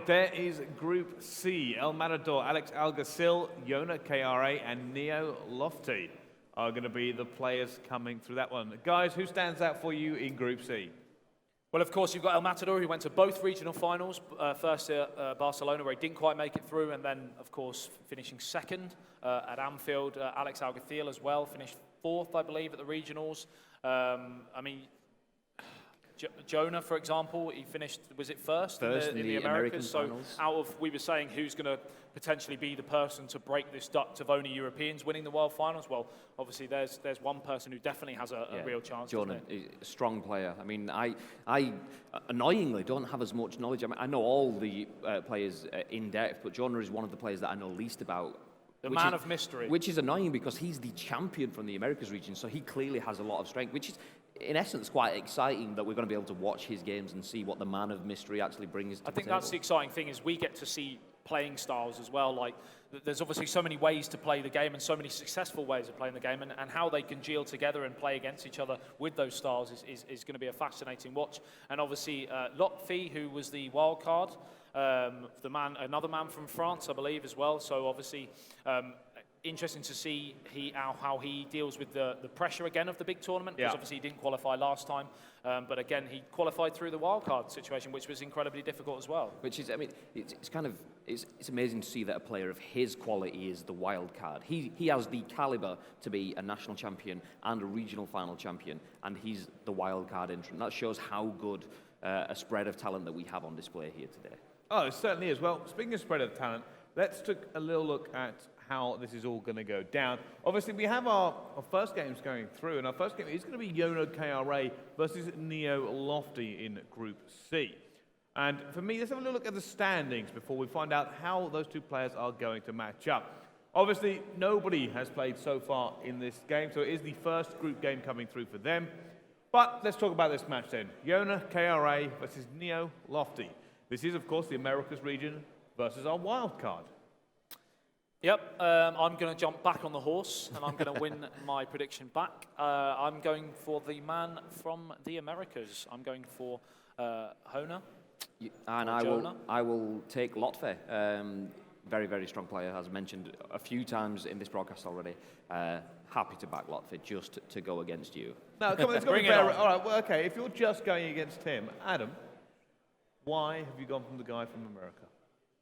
there is Group C. El Matador, Alex Alguacil, Yona KRA, and Neo Lofty are going to be the players coming through that one. Guys, who stands out for you in Group C? Well, of course, you've got El Matador, who went to both regional finals, first at Barcelona, where he didn't quite make it through, and then, of course, finishing second at Anfield. Alex Alguacil as well, finished fourth, I believe, at the regionals. I mean, Jonah, for example, he finished, was it first in the Americas? So out of, we were saying, who's going to potentially be the person to break this duct of only Europeans winning the World Finals? Well, obviously, there's one person who definitely has a real chance. Jonah, a strong player. I mean, I annoyingly don't have as much knowledge. I mean, I know all the players in depth, but Jonah is one of the players that I know least about. The man of mystery. Which is annoying because he's the champion from the Americas region, so he clearly has a lot of strength, which is, in essence, quite exciting that we're going to be able to watch his games and see what the man of mystery actually brings to the table. I think that's the exciting thing, is we get to see playing styles as well. Like, there's obviously so many ways to play the game and so many successful ways of playing the game, and how they congeal together and play against each other with those styles is going to be a fascinating watch. And obviously, Lotfi, who was the wild card, another man from France, I believe, as well. So obviously, interesting to see how he deals with the pressure again of the big tournament, because obviously he didn't qualify last time, but again he qualified through the wildcard situation, which was incredibly difficult as well. Which is, I mean, it's amazing to see that a player of his quality is the wild card. He has the caliber to be a national champion and a regional final champion, and he's the wild card entrant. That shows how good a spread of talent that we have on display here today. Oh, it certainly is. Well, speaking of spread of talent, let's take a little look at how this is all going to go down. Obviously, we have our first games going through, and our first game is going to be Yono KRA versus Neo Lofty in Group C. And for me, let's have a little look at the standings before we find out how those two players are going to match up. Obviously, nobody has played so far in this game, so it is the first group game coming through for them. But let's talk about this match then. Yona KRA versus Neo Lofty. This is, of course, the Americas region versus our wild card. Yep, I'm going to jump back on the horse, and I'm going to win my prediction back. I'm going for the man from the Americas. I'm going for Hona. And I will take Lotfe. Very, very strong player, as mentioned a few times in this broadcast already. Happy to back Lotfe just to go against you. No, come on, let's go with fair. All right, well, okay, if you're just going against him, Adam, why have you gone from the guy from America?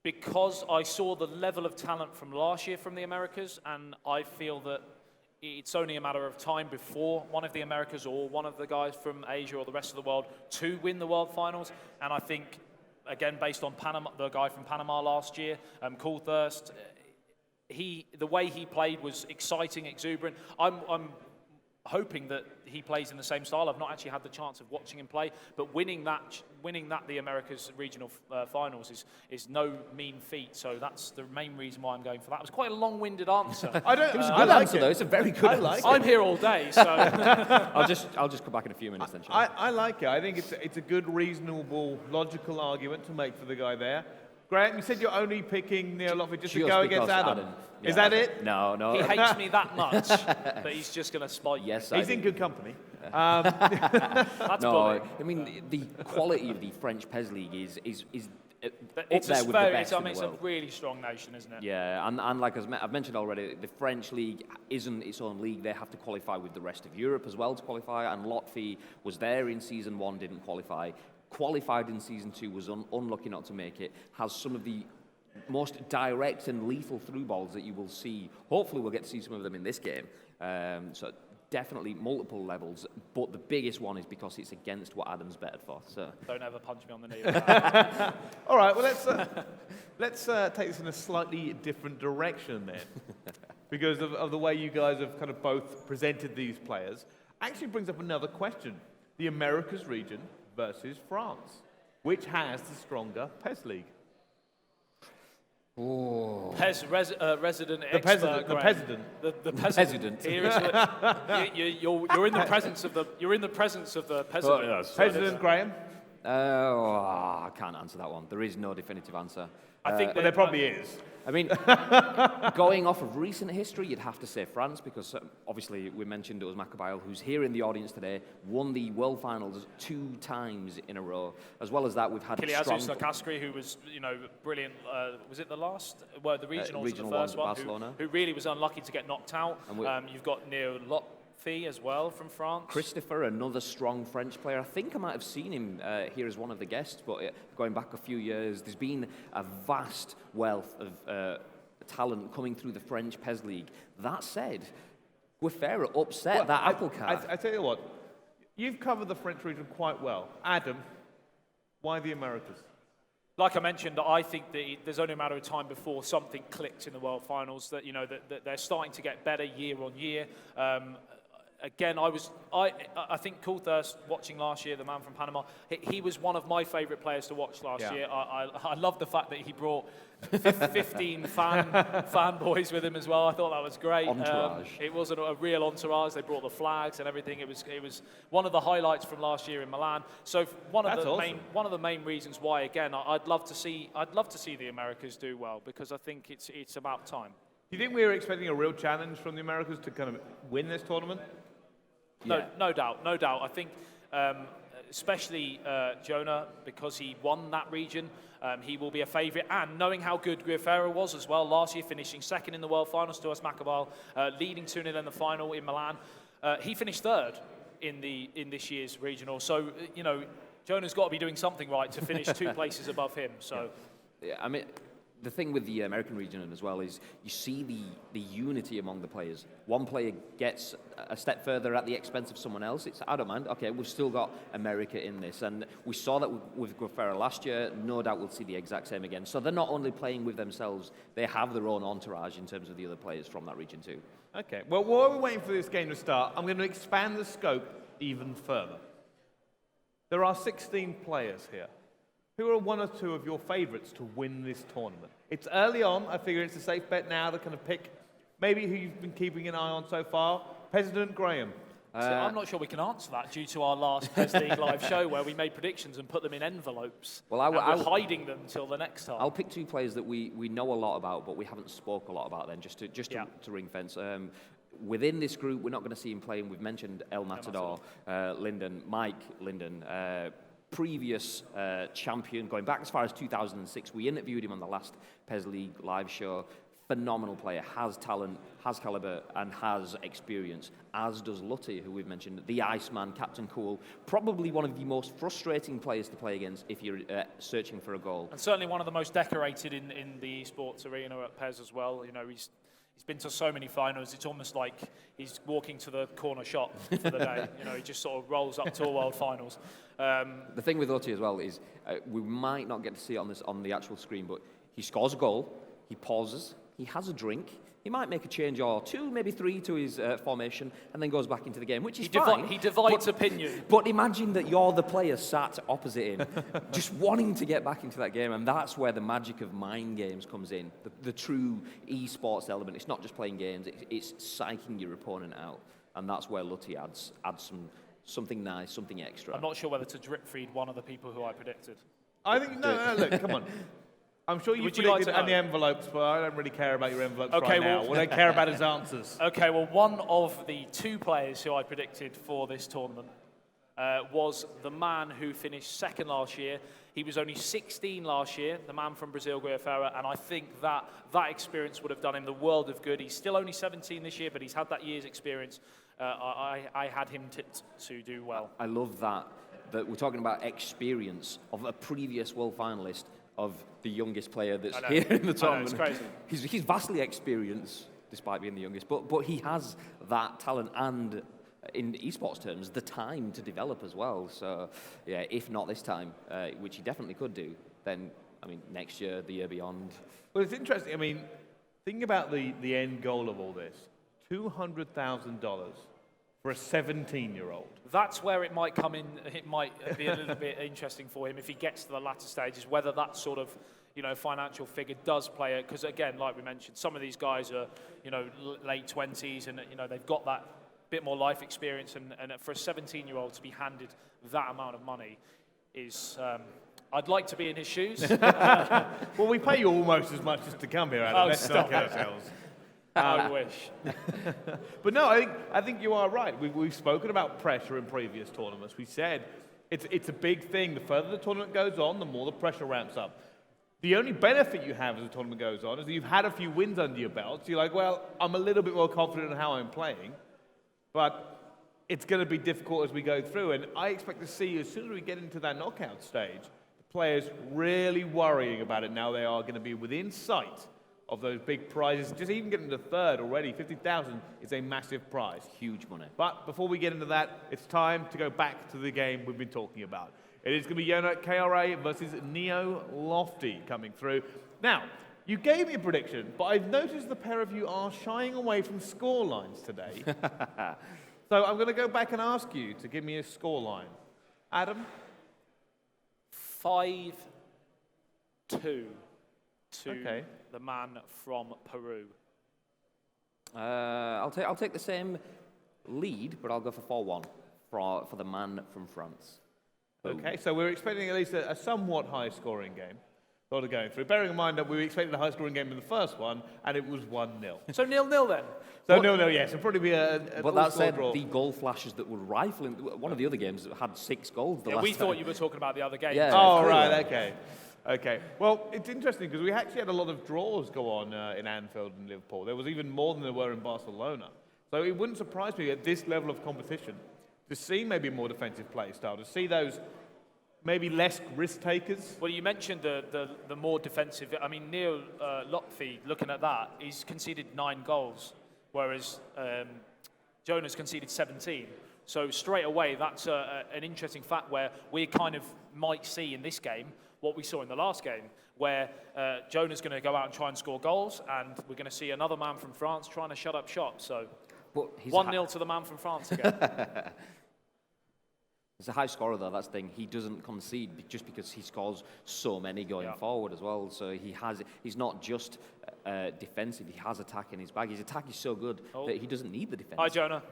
Because I saw the level of talent from last year from the Americas, and I feel that it's only a matter of time before one of the Americas or one of the guys from Asia or the rest of the world to win the World Finals. And I think, again, based on Panama, the guy from Panama last year, Coolthirst, the way he played was exciting, exuberant. I'm hoping that he plays in the same style. I've not actually had the chance of watching him play, but winning that the Americas regional finals is no mean feat. So that's the main reason why I'm going for that. It was quite a long-winded answer. It was a good answer, though. It's a very good answer. I'm here all day, so I'll just come back in a few minutes then. I like it. I think it's a good, reasonable, logical argument to make for the guy there. Graham, you said you're only picking Neo Lofty just to go against Adam. Yeah. Is that it? No. He hates me that much that he's just going to spite you. Yes, he's in good company. That's no, I mean, the quality of the French PESLeague is it's up there with the best in the it's world. a really strong nation, isn't it? Yeah, and like I've mentioned already, the French league isn't its own league. They have to qualify with the rest of Europe as well to qualify, and Lotfi was there in Season 1, didn't qualify. Qualified in Season 2, was unlucky not to make it, has some of the most direct and lethal through balls that you will see. Hopefully we'll get to see some of them in this game. So definitely multiple levels, but the biggest one is because it's against what Adam's betted for. So don't ever punch me on the knee. All right, well, let's take this in a slightly different direction then. Because of the way you guys have kind of both presented these players, actually brings up another question. The Americas region versus France. Which has the stronger PESLeague? Oh. Resident the expert, the president. The president. Here is you're in the presence of the president. President Graham. I can't answer that one. There is no definitive answer. I think there probably is. I mean, going off of recent history, you'd have to say France, because obviously we mentioned it was Maccabi, who's here in the audience today, won the World Finals 2 times in a row. As well as that, we've had Kiliazus Lakaskri, who was, brilliant. Was it the last? Well, the regional was the first one. Who really was unlucky to get knocked out. And you've got Neo Lotfi as well from France. Christopher, another strong French player. I think I might have seen him here as one of the guests, but going back a few years, there's been a vast wealth of talent coming through the French PESLeague. That said, Guefera upset that apple cart. I tell you what, you've covered the French region quite well. Adam, why the Americas? Like I mentioned, I think that there's only a matter of time before something clicks in the World Finals. That that they're starting to get better year on year. Again, I think Coulthurst, watching last year, the man from Panama, he was one of my favourite players to watch last year. I love the fact that he brought 15 fanboys with him as well. I thought that was great. Entourage. It was a real entourage. They brought the flags and everything. It was one of the highlights from last year in Milan. So one of the main reasons why, again, I'd love to see the Americas do well, because I think it's about time. Do you think we were expecting a real challenge from the Americas to kind of win this tournament? No doubt. I think, especially Jonah, because he won that region, he will be a favourite. And knowing how good Guefera was as well last year, finishing second in the World Finals to us Maccabi, leading 2-0 in the final in Milan, he finished third in this year's regional. So Jonah's got to be doing something right to finish 2 places above him. So, yeah, I mean, the thing with the American region as well is you see the unity among the players. One player gets a step further at the expense of someone else. It's, I don't mind. Okay, we've still got America in this. And we saw that with Guefera last year. No doubt we'll see the exact same again. So they're not only playing with themselves, they have their own entourage in terms of the other players from that region too. Okay, well, while we're waiting for this game to start, I'm going to expand the scope even further. There are 16 players here. Who are 1 or 2 of your favourites to win this tournament? It's early on. I figure it's a safe bet now to kind of pick maybe who you've been keeping an eye on so far. President Graham. So I'm not sure we can answer that due to our last PESLeague live show where we made predictions and put them in envelopes. Well, we're hiding them until the next time. I'll pick 2 players that we know a lot about, but we haven't spoke a lot about them, just to ring fence. Within this group, we're not going to see him playing. We've mentioned El Matador, Mike Linden, previous champion, going back as far as 2006. We interviewed him on the last PESLeague live show. Phenomenal player, has talent, has caliber, and has experience, as does Lutty, who we've mentioned, the Iceman, Captain Cool. Probably one of the most frustrating players to play against if you're searching for a goal. And certainly one of the most decorated in the esports arena at PES as well. He's been to so many finals, it's almost like he's walking to the corner shop for the day. He just sort of rolls up to a world finals. The thing with Lutty as well is we might not get to see it on the actual screen, but he scores a goal, he pauses, he has a drink, he might make a change or 2, maybe 3 to his formation, and then goes back into the game, which is fine. He divides opinion. But imagine that you're the player sat opposite him, just wanting to get back into that game, and that's where the magic of mind games comes in, the true esports element. It's not just playing games, it's psyching your opponent out, and that's where Lutty adds something nice, something extra. I'm not sure whether to drip feed one of the people who I predicted. I think, no, look, come on. I'm sure you predicted like the envelopes, but I don't really care about your envelopes right now. What I care about is answers. Okay, well, one of the 2 players who I predicted for this tournament was the man who finished second last year. He was only 16 last year, the man from Brazil, Guefera, and I think that experience would have done him the world of good. He's still only 17 this year, but he's had that year's experience. I had him tipped to do well. I love that we're talking about experience of a previous world finalist, of the youngest player that's here in the tournament. It's crazy. He's vastly experienced, despite being the youngest, but he has that talent and, in esports terms, the time to develop as well. So, yeah, if not this time, which he definitely could do, then, next year, the year beyond. Well, it's interesting. Think about the end goal of all this. $200,000 for a 17-year-old. That's where it might come in. It might be a little bit interesting for him if he gets to the latter stages, whether that sort of financial figure does play it. Because again, like we mentioned, some of these guys are late 20s and they've got that bit more life experience. And for a 17-year-old to be handed that amount of money is, I'd like to be in his shoes. Well, we pay you almost as much as to come here, Adam. Oh, Let's not kid ourselves. I wish. But no, I think you are right. We've spoken about pressure in previous tournaments. We said it's a big thing. The further the tournament goes on, the more the pressure ramps up. The only benefit you have as the tournament goes on is that you've had a few wins under your belt. So you're like, well, I'm a little bit more confident in how I'm playing. But it's going to be difficult as we go through. And I expect to see, as soon as we get into that knockout stage, the players really worrying about it now. They are going to be within sight of those big prizes. Just even getting to third already, 50,000 is a massive prize. Huge money. But before we get into that, it's time to go back to the game we've been talking about. It is going to be Yona KRA versus Neo Lofty coming through. Now, you gave me a prediction, but I've noticed the pair of you are shying away from score lines today. So I'm going to go back and ask you to give me a score line. Adam? 5-2 to Okay. the man from Peru. I'll take the same lead, but I'll go for 4-1 for the man from France. Okay, so we're expecting at least a somewhat high-scoring game. Sort of going through. Bearing in mind that we expected a high-scoring game in the first one, and it was 1-0. So 0-0 then? So 0-0, yes. It'll probably be a But that all-score said, draw. the goal flashes that were rifling. One of the other games had 6 goals. Yeah, we thought you were talking about the other game. Yeah. Oh, True. right, okay. Okay. Well, it's interesting because we actually had a lot of draws go on in Anfield and Liverpool. There was even more than there were in Barcelona. So it wouldn't surprise me at this level of competition to see maybe a more defensive play style, to see those maybe less risk takers. Well, you mentioned the more defensive. I mean, Neo Lotfi, looking at that, he's conceded 9 goals, whereas Jonah's conceded 17. So straight away, that's an interesting fact where we kind of might see in this game what we saw in the last game, where Jonah's going to go out and try and score goals, and we're going to see another man from France trying to shut up shop. So 1-0 to the man from France again. He's a high scorer, though. That's the thing. He doesn't concede just because he scores so many going forward as well. So he's not just defensive. He has attack in his bag. His attack is so good that he doesn't need the defense. Hi, Jonah.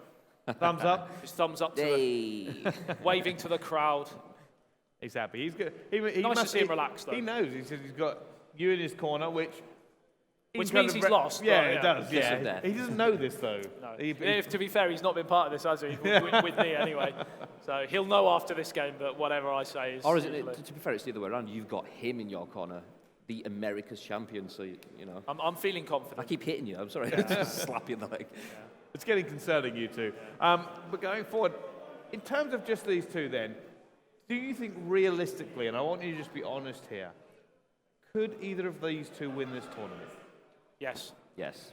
Thumbs up. Just thumbs up to Hey. waving to the crowd. He's happy. He's good. He Nice to must see him relaxed, though. He knows. He says he's got you in his corner, which means he's lost. Yeah, but, it does. Kiss of Yeah, death. he doesn't know this though. No. He- To be fair, he's not been part of this, has he? with me anyway. So he'll know after this game, but whatever I say is. Or is it, usually- to be fair, it's the other way around. You've got him in your corner, the America's champion. So, you know. I'm feeling I confident. keep hitting you. I'm sorry. Just slap you in the leg. It's getting concerning, you two. But going forward, in terms of just these two, then, do you think realistically, and I want you to just be honest here, could either of these two win this tournament? Yes. Yes.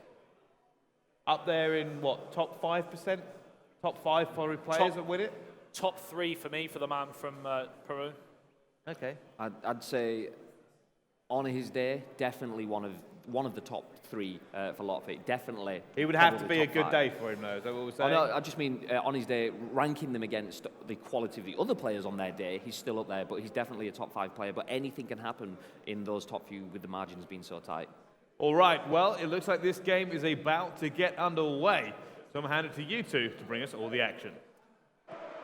Up there in what, top 5%? Top 5 foreign players that win it? Top 3 for me for the man from Peru. Okay. I'd say on his day, definitely one of the top 3 for Lotfi. Definitely. It would have to probably be a top good 5. day for him, though. Is that what we're Oh, saying? no, I just mean on his day, ranking them against the quality of the other players on their day, he's still up there, but he's definitely a top 5 player. But anything can happen in those top few with the margins being so tight. All right, well, it looks like this game is about to get underway. So I'm going to hand it to you two to bring us all the action.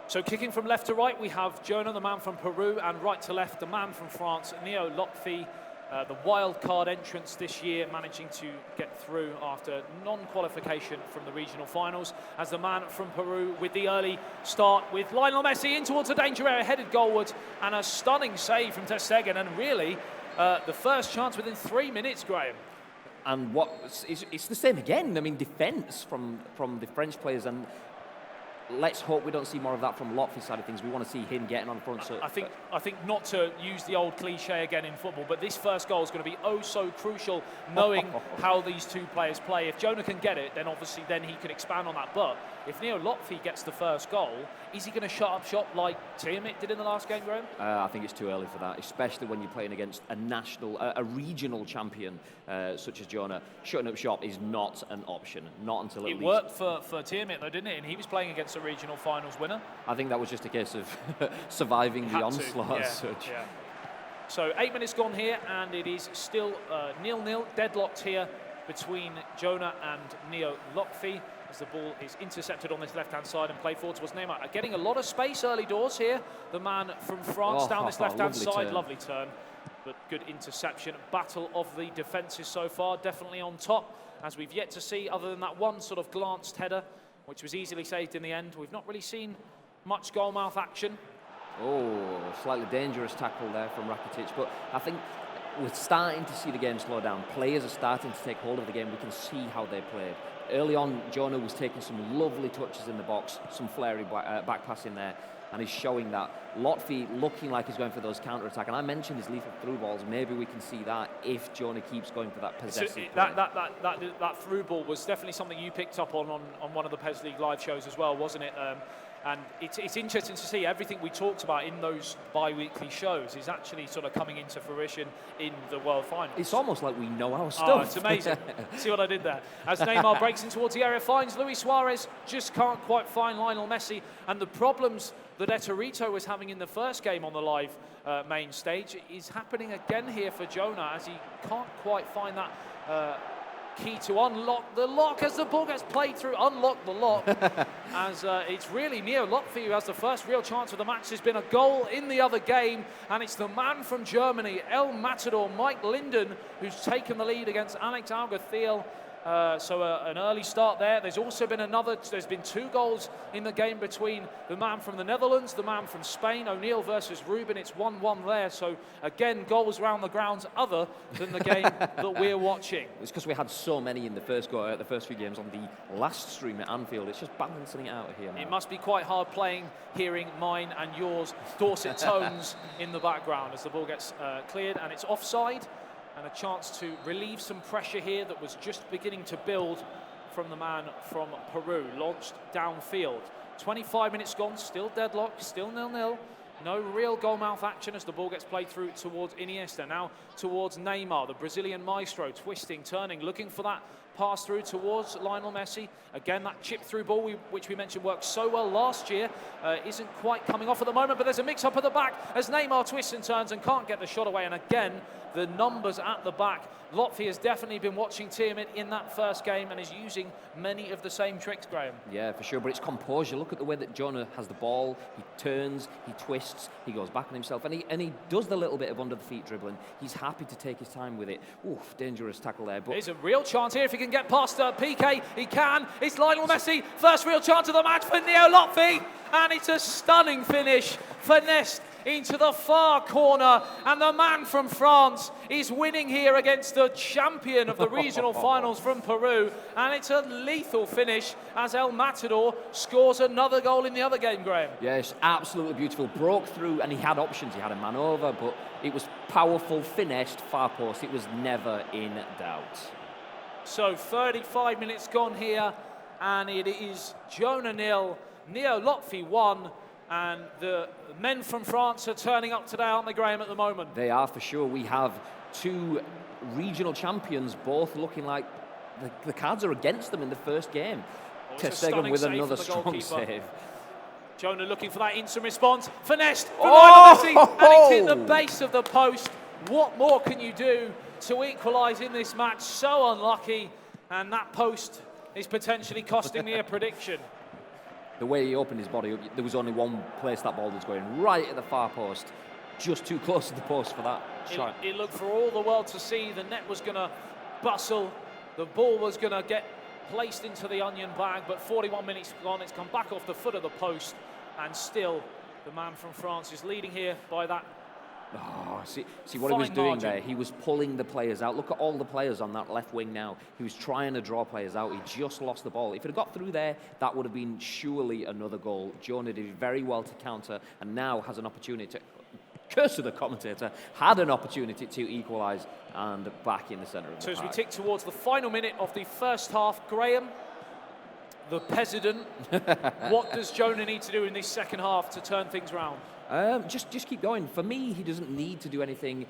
So kicking from left to right, we have Jonah, the man from Peru, and right to left, the man from France, Neo Lotfi, the wild card entrance this year, managing to get through after non-qualification from the regional finals, as the man from Peru with the early start with Lionel Messi in towards the danger area, headed goalwards, and a stunning save from Ter Stegen, and really the first chance within 3 minutes, Graham. And it's the same again. I mean, defence from the French players, and let's hope we don't see more of that from Lotfi's side of things. We want to see him getting on front. So I think not to use the old cliche again in football, but this first goal is going to be oh so crucial, knowing how these two players play. If Jonah can get it, then obviously then he can expand on that. But if Neo Lotfi gets the first goal, is he going to shut up shop like Tiamat did in the last game, Graham? I think it's too early for that, especially when you're playing against a regional champion such as Jonah. Shutting up shop is not an option, not until at least. It worked for Tiamat though, didn't it? And he was playing against a regional finals winner. I think that was just a case of surviving the onslaught as such. Yeah. So 8 minutes gone here, and it is still 0-0, deadlocked here between Jonah and Neo Lotfi. as the ball is intercepted on this left-hand side and played forward towards Neymar. Getting a lot of space early doors here. The man from France down this left-hand side. Lovely turn, but good interception. Battle of the defences so far, definitely on top, as we've yet to see, other than that one sort of glanced header, which was easily saved in the end. We've not really seen much goal-mouth action. Oh, slightly dangerous tackle there from Rakitic, but I think we're starting to see the game slow down. Players are starting to take hold of the game. We can see how they played. Early on, Jonah was taking some lovely touches in the box, some flary back pass in there, and he's showing that. Lotfi looking like he's going for those counter-attack, and I mentioned his lethal through balls. Maybe we can see that if Jonah keeps going for that possessive play. That through ball was definitely something you picked up on one of the PESLeague live shows as well, wasn't it? And it's interesting to see everything we talked about in those bi-weekly shows is actually sort of coming into fruition in the World Finals. It's almost like we know our stuff. Oh, it's amazing. See what I did there? As Neymar breaks in towards the area, finds Luis Suarez, just can't quite find Lionel Messi. And the problems that Etorito was having in the first game on the live main stage is happening again here for Jonah, as he can't quite find that key to unlock the lock as the ball gets played through. Unlock the lock. As it's really Neo Lotfi who has the first real chance of the match. There's been a goal in the other game, and it's the man from Germany, El Matador, Mike Linden, who's taken the lead against Alex Algarthiel. So an early start there. There's also been there's been 2 goals in the game between the man from the Netherlands, the man from Spain, O'Neill versus Ruben. It's 1-1 there. So again, goals around the grounds other than the game that we're watching. It's because we had so many in the first few games on the last stream at Anfield. It's just balancing it out here now. It must be quite hard playing, hearing mine and yours Dorset tones in the background as the ball gets cleared, and it's offside. And a chance to relieve some pressure here that was just beginning to build from the man from Peru, launched downfield. 25 minutes gone, still deadlock, still 0-0. No real goal-mouth action as the ball gets played through towards Iniesta. Now towards Neymar, the Brazilian maestro, twisting, turning, looking for that pass through towards Lionel Messi. Again, that chip through ball, which we mentioned worked so well last year, isn't quite coming off at the moment, but there's a mix-up at the back as Neymar twists and turns and can't get the shot away. And again, the numbers at the back. Lotfi has definitely been watching Tiamat in that first game and is using many of the same tricks, Graham. Yeah, for sure, but it's composure. Look at the way that Jonah has the ball. He turns, he twists, he goes back on himself, and he does the little bit of under-the-feet dribbling. He's happy to take his time with it. Oof, dangerous tackle there. But there's a real chance here if he can get past PK. He can. It's Lionel Messi. First real chance of the match for Neo Lotfi, and it's a stunning finish. Finessed into the far corner, and the man from France is winning here against the champion of the regional finals from Peru, and it's a lethal finish as El Matador scores another goal in the other game, Graham. Yes, absolutely beautiful. Broke through, and he had options. He had a man over, but it was powerful, finessed, far post. It was never in doubt. So 35 minutes gone here, and it is Jonah 0, Neo Lotfi 1. And the men from France are turning up today, aren't they, Graham, at the moment? They are, for sure. We have 2 regional champions, both looking like the cards are against them in the first game. Ter Stegen with another strong save. Jonah looking for that instant response. Finessed for Lionel Messi, and it's hit the base of the post. What more can you do to equalise in this match? So unlucky, and that post is potentially costing me a prediction. The way he opened his body up, there was only one place that ball was going, right at the far post, just too close to the post for that shot. It looked for all the world to see. The net was going to bustle. The ball was going to get placed into the onion bag, but 41 minutes gone. It's come back off the foot of the post, and still the man from France is leading here by that. Oh, see what he was doing there? He was pulling the players out. Look at all the players on that left wing now. He was trying to draw players out. He just lost the ball. If it had got through there, that would have been surely another goal. Jonah did very well to counter, and now has an opportunity to, curse to the commentator, had an opportunity to equalise, and back in the centre of the park. So as we tick towards the final minute of the first half, Graham, the peasant, what does Jonah need to do in this second half to turn things around? Just keep going. For me, he doesn't need to do anything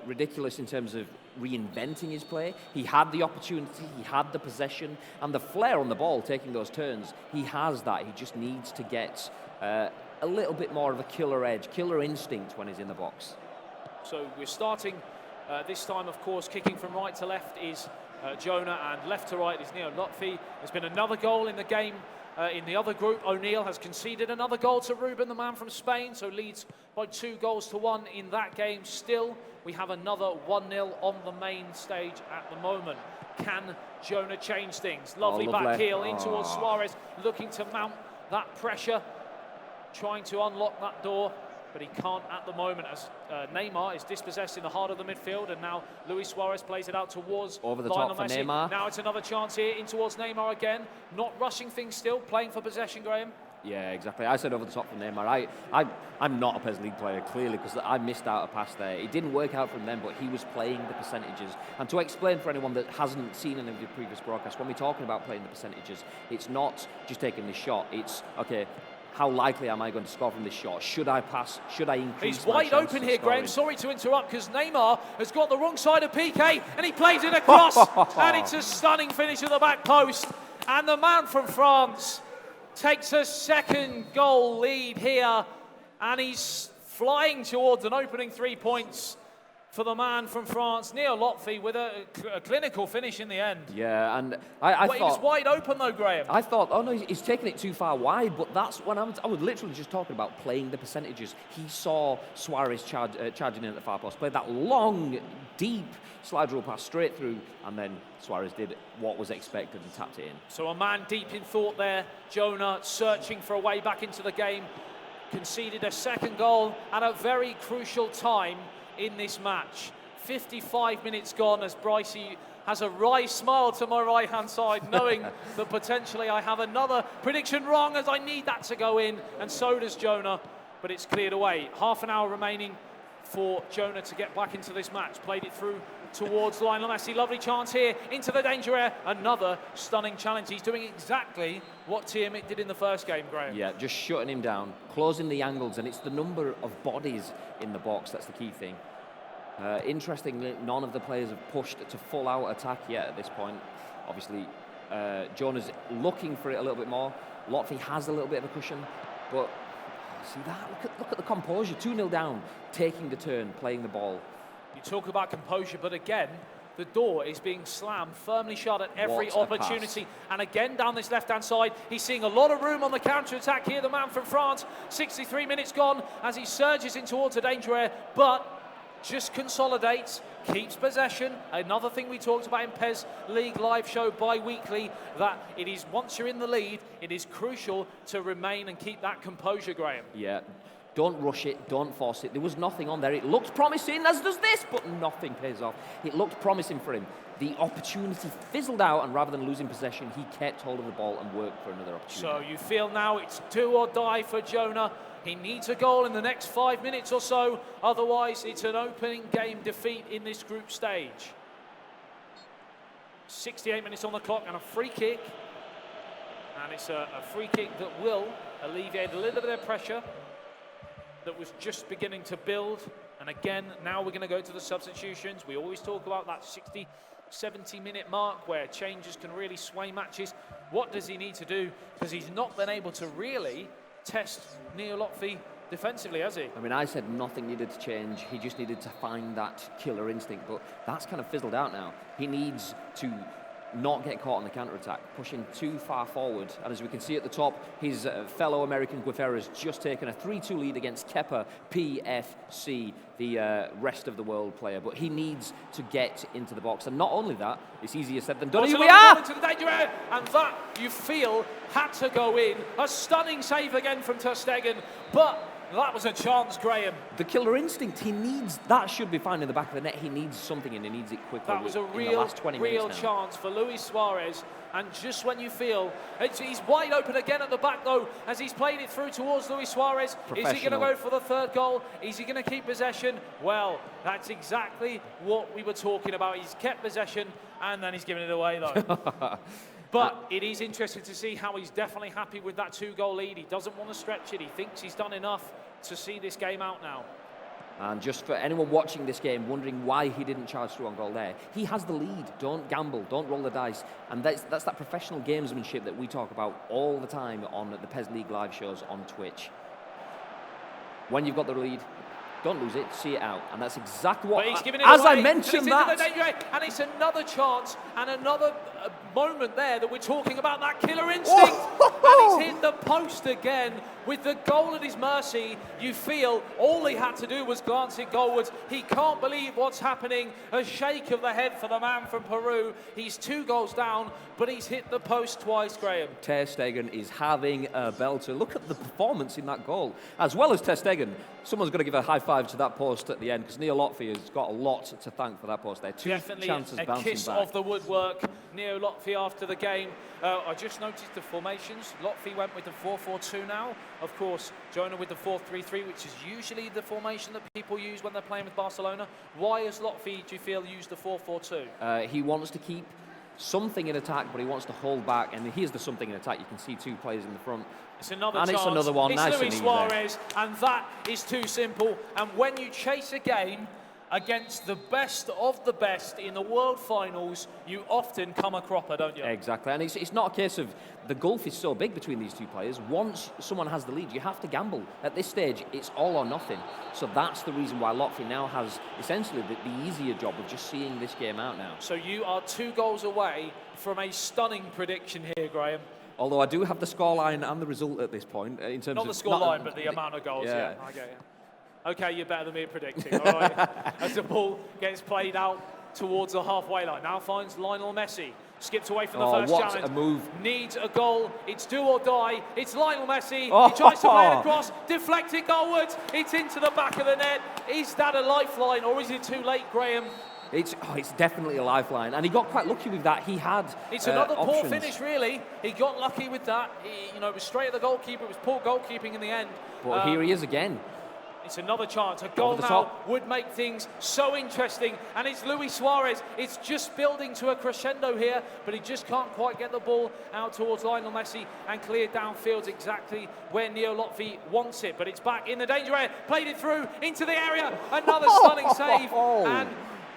ridiculous in terms of reinventing his play. He had the opportunity, he had the possession, and the flair on the ball, taking those turns. He has that. He just needs to get a little bit more of a killer edge, killer instinct when he's in the box. So we're starting this time, of course, kicking from right to left is Jonah, and left to right is Neo Lotfi. There's been another goal in the game in the other group. O'Neill has conceded another goal to Ruben, the man from Spain, so leads by 2-1 in that game. Still, we have another 1-0 on the main stage at the moment. Can Jonah change things? Lovely back heel in towards Suarez, looking to mount that pressure, trying to unlock that door, but he can't at the moment as Neymar is dispossessed in the heart of the midfield, and now Luis Suarez plays it out towards over the Lionel top for Messi. Neymar. Now it's another chance here in towards Neymar again, not rushing things still, playing for possession, Graham. Yeah, exactly. I said over the top for Neymar. I'm not a PESLeague player, clearly, because I missed out a pass there. It didn't work out from them, but he was playing the percentages. And to explain for anyone that hasn't seen any of the previous broadcasts, when we're talking about playing the percentages, it's not just taking the shot. It's, okay, how likely am I going to score from this shot? Should I pass? Should I increase He's my wide chances open of here, scoring? Graham. Sorry to interrupt, because Neymar has got the wrong side of PK, and he plays it across, and it's a stunning finish at the back post. And the man from France takes a second goal lead here, and he's flying towards an opening 3 points for the man from France, Neo Lotfi, with a clinical finish in the end. Yeah, and I thought... He was wide open though, Graham. I thought, oh no, he's taking it too far wide, but that's when I was literally just talking about playing the percentages. He saw Suarez charging in at the far post, played that long, deep slide rule pass straight through, and then Suarez did what was expected and tapped it in. So a man deep in thought there, Jonah searching for a way back into the game, conceded a second goal at a very crucial time in this match. 55 minutes gone as Brycey has a wry smile to my right-hand side, knowing that potentially I have another prediction wrong, as I need that to go in, and so does Jonah, but it's cleared away. Half an hour remaining for Jonah to get back into this match. Played it through towards Lionel Messi. Lovely chance here into the danger area. Another stunning challenge. He's doing exactly what Tiamat did in the first game, Graham. Yeah, just shutting him down, closing the angles, and it's the number of bodies in the box that's the key thing. Interestingly, none of the players have pushed to full-out attack yet at this point. Obviously, Jonah's looking for it a little bit more. Lotfi has a little bit of a cushion, but see that? Look at the composure. 2-0 down, taking the turn, playing the ball. You talk about composure, but again, the door is being slammed firmly shut at every What a opportunity. pass. And again, down this left-hand side, he's seeing a lot of room on the counter-attack here, the man from France. 63 minutes gone as he surges in towards the danger area, but just consolidates, keeps possession. Another thing we talked about in PESLeague live show bi-weekly, that it is, once you're in the lead, it is crucial to remain and keep that composure, Graham. Yeah. Don't rush it, don't force it. There was nothing on there. It looked promising, as does this, but nothing pays off. It looked promising for him. The opportunity fizzled out, and rather than losing possession, he kept hold of the ball and worked for another opportunity. So you feel now it's do or die for Jonah. He needs a goal in the next 5 minutes or so. Otherwise, it's an opening game defeat in this group stage. 68 minutes on the clock and a free kick. And it's a free kick that will alleviate a little bit of pressure that was just beginning to build. And again, now we're going to go to the substitutions. We always talk about that 60, 70-minute mark where changes can really sway matches. What does he need to do? Because he's not been able to really test Neo Lotfi defensively, has he? I mean, I said nothing needed to change. He just needed to find that killer instinct, but that's kind of fizzled out now. He needs to not get caught on the counter-attack, pushing too far forward. And as we can see at the top, his fellow American Guevara has just taken a 3-2 lead against Kepa PFC, the rest of the world player. But he needs to get into the box. And not only that, it's easier said than done. Here we are! Into the danger area, and that, you feel, had to go in. A stunning save again from Ter Stegen, but that was a chance, Graham. The killer instinct, he needs, that should be fine in the back of the net. He needs something, and he needs it quickly. That was a real chance for Luis Suarez. And just when you feel, he's wide open again at the back, though, as he's played it through towards Luis Suarez. Is he going to go for the third goal? Is he going to keep possession? Well, that's exactly what we were talking about. He's kept possession, and then he's given it away, though. But it is interesting to see how he's definitely happy with that 2-goal lead. He doesn't want to stretch it. He thinks he's done enough to see this game out now. And just for anyone watching this game wondering why he didn't charge through on goal there, he has the lead. Don't gamble, don't roll the dice. And that's that professional gamesmanship that we talk about all the time on the PESLeague live shows on Twitch. When you've got the lead, Don't lose it, see it out. And that's exactly what, But he's giving it as away, I mentioned and that. it's into the danger area, and it's another chance and another moment there that we're talking about that killer instinct. And he's hit the post again with the goal at his mercy. You feel all he had to do was glance it goalwards. He can't believe what's happening. A shake of the head for the man from Peru. He's 2 goals down, but he's hit the post twice, Graham. Ter Stegen is having a belter. Look at the performance in that goal. As well as Ter Stegen, someone's got to give a high five to that post at the end, because Neil Lotfi has got a lot to thank for that post there. 2 Definitely chances a bouncing kiss back. of the woodwork. Neo Lotfi after the game. I just noticed the formations. Lotfi went with the 4-4-2 now. Of course, Jonah with the 4-3-3, which is usually the formation that people use when they're playing with Barcelona. Why has Lotfi, do you feel, used the 4-4-2? He wants to keep something in attack, but he wants to hold back. And here's the something in attack. You can see 2 players in the front. It's another and chance. It's another one. It's Nice Luis and Suarez, and that is too simple. And when you chase a game against the best of the best in the World Finals, you often come a cropper, don't you? Exactly, and it's not a case of the gulf is so big between these 2 players. Once someone has the lead, you have to gamble. At this stage, it's all or nothing. So that's the reason why Lotfi now has essentially the easier job of just seeing this game out now. So you are 2 goals away from a stunning prediction here, Graham. Although I do have the scoreline and the result at this point in terms Not of... the scoreline, but the amount of goals, yeah. I get you. Okay, you're better than me at predicting, all right? As the ball gets played out towards the halfway line. Now finds Lionel Messi. Skips away from the first what challenge. a move. Needs a goal. It's do or die. It's Lionel Messi. Oh. He tries to play it across. Deflected goalwards. It's into the back of the net. Is that a lifeline, or is it too late, Graham? It's definitely a lifeline. And he got quite lucky with that. He had It's another options. poor finish, really. He got lucky with that. It was straight at the goalkeeper. It was poor goalkeeping in the end. But here he is again. It's another chance. A goal now would make things so interesting. And it's Luis Suarez. It's just building to a crescendo here, but he just can't quite get the ball out towards Lionel Messi and clear downfield exactly where Neo Lotfi wants it. But it's back in the danger area. Played it through into the area. Another stunning save. And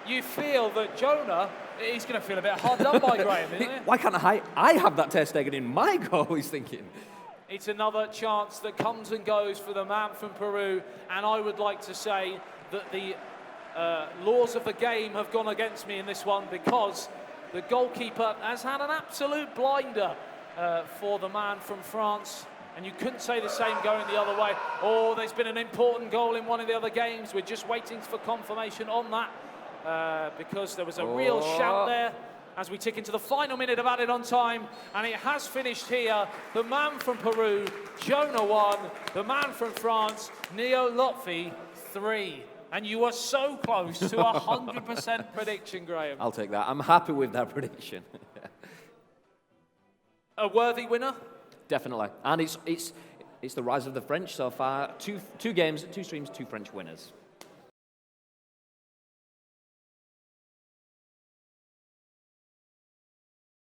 you feel that Jonah, he's going to feel a bit hard done by, Graham, isn't it? Why can't I have that Ter Stegen in my goal, he's thinking. It's another chance that comes and goes for the man from Peru, and I would like to say that the laws of the game have gone against me in this one, because the goalkeeper has had an absolute blinder for the man from France, and you couldn't say the same going the other way. Oh, there's been an important goal in one of the other games. We're just waiting for confirmation on that, because there was a real shout there as we tick into the final minute of added on time, and it has finished here. The man from Peru, Jonah 1, the man from France, Neo Lotfi 3. And you are so close to 100% prediction, Graham. I'll take that. I'm happy with that prediction. A worthy winner? Definitely. And it's the rise of the French so far. Two games, 2 streams, 2 French winners.